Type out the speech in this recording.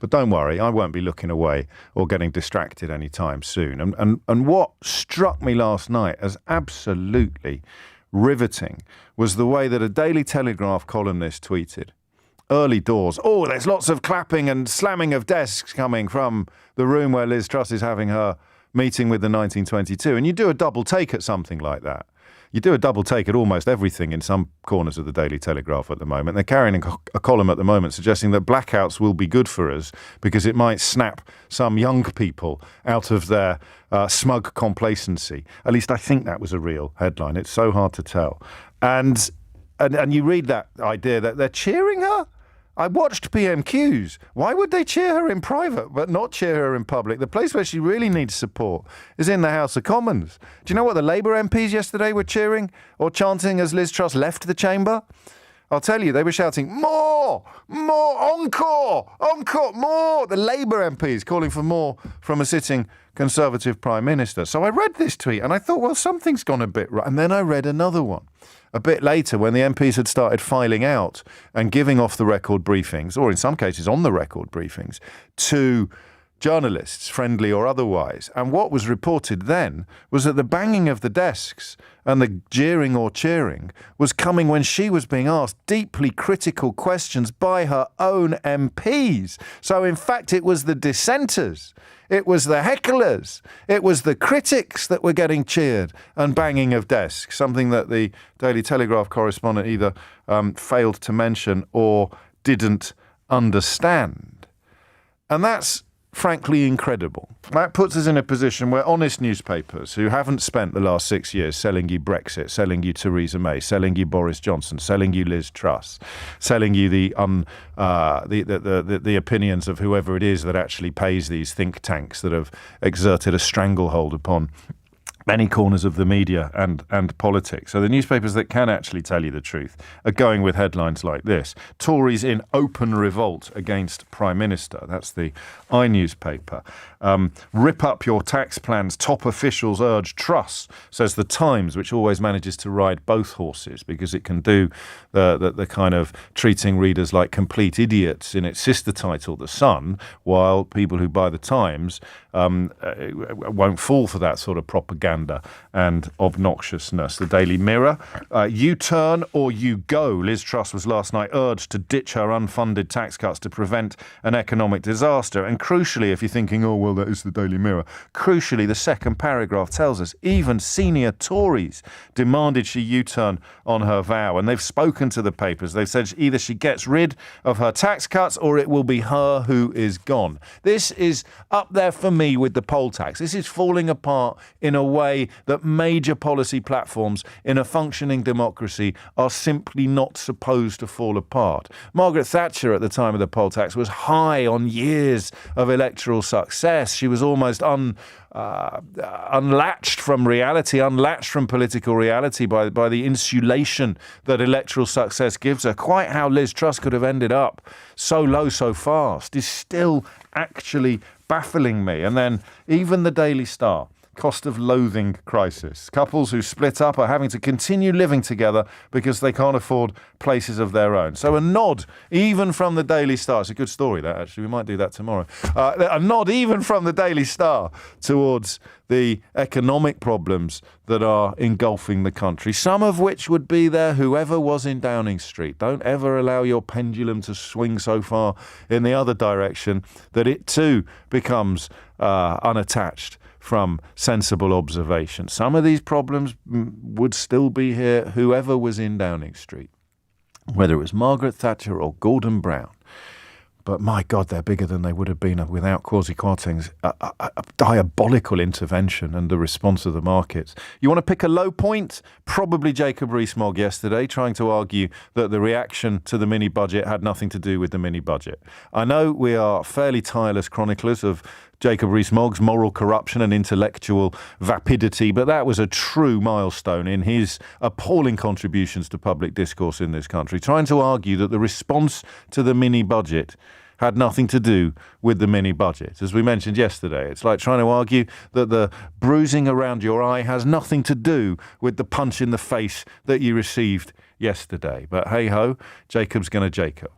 But don't worry, I won't be looking away or getting distracted anytime soon. And what struck me last night as absolutely riveting was the way that a Daily Telegraph columnist tweeted. Early doors. Oh, there's lots of clapping and slamming of desks coming from the room where Liz Truss is having her meeting with the 1922. And you do a double take at something like that. You do a double take at almost everything in some corners of the Daily Telegraph at the moment. They're carrying a column at the moment suggesting that blackouts will be good for us because it might snap some young people out of their smug complacency. At least I think that was a real headline. It's so hard to tell. And you read that idea that they're cheering her? I watched PMQs. Why would they cheer her in private but not cheer her in public? The place where she really needs support is in the House of Commons. Do you know what the Labour MPs yesterday were cheering or chanting as Liz Truss left the chamber? I'll tell you, they were shouting, more, encore, more. The Labour MPs calling for more from a sitting Conservative Prime Minister. So I read this tweet and I thought, well, something's gone a bit right. And then I read another one a bit later when the MPs had started filing out and giving off the record briefings, or in some cases on the record briefings, to journalists, friendly or otherwise. And what was reported then was that the banging of the desks and the jeering or cheering was coming when she was being asked deeply critical questions by her own MPs. So in fact, it was the dissenters, it was the hecklers, it was the critics that were getting cheered and banging of desks, something that the Daily Telegraph correspondent either failed to mention or didn't understand. And that's frankly incredible. That puts us in a position where honest newspapers who haven't spent the last 6 years selling you Brexit, selling you Theresa May, selling you Boris Johnson, selling you Liz Truss, selling you the opinions of whoever it is that actually pays these think tanks that have exerted a stranglehold upon many corners of the media and politics. So the newspapers that can actually tell you the truth are going with headlines like this. Tories in open revolt against Prime Minister. That's the I-newspaper. Rip up your tax plans. Top officials urge Truss, says the Times, which always manages to ride both horses because it can do the kind of treating readers like complete idiots in its sister title, The Sun, while people who buy the Times won't fall for that sort of propaganda and obnoxiousness. The Daily Mirror, you turn or you go. Liz Truss was last night urged to ditch her unfunded tax cuts to prevent an economic disaster. And crucially, if you're thinking, oh, well, that is the Daily Mirror, crucially, the second paragraph tells us even senior Tories demanded she U-turn on her vow. And they've spoken to the papers. They've said either she gets rid of her tax cuts or it will be her who is gone. This is up there for me with the poll tax. This is falling apart in a way that major policy platforms in a functioning democracy are simply not supposed to fall apart. Margaret Thatcher at the time of the poll tax was high on years of electoral success. She was almost unlatched from reality, unlatched from political reality by the insulation that electoral success gives her. Quite how Liz Truss could have ended up so low so fast is still actually baffling me. And then even the Daily Star, cost of loathing crisis. Couples who split up are having to continue living together because they can't afford places of their own. So a nod even from the Daily Star. It's a good story, that, actually. We might do that tomorrow. A nod even from the Daily Star towards the economic problems that are engulfing the country, some of which would be there whoever was in Downing Street. Don't ever allow your pendulum to swing so far in the other direction that it too becomes unattached from sensible observation. Some of these problems would still be here whoever was in Downing Street, whether it was Margaret Thatcher or Gordon Brown. But my God, they're bigger than they would have been without Kwasi Kwarteng's a diabolical intervention and the response of the markets. You want to pick a low point? Probably Jacob Rees-Mogg yesterday, trying to argue that the reaction to the mini-budget had nothing to do with the mini-budget. I know we are fairly tireless chroniclers of Jacob Rees-Mogg's moral corruption and intellectual vapidity, but that was a true milestone in his appalling contributions to public discourse in this country, trying to argue that the response to the mini-budget had nothing to do with the mini-budget. As we mentioned yesterday, it's like trying to argue that the bruising around your eye has nothing to do with the punch in the face that you received yesterday. But hey-ho, Jacob's going to Jacob.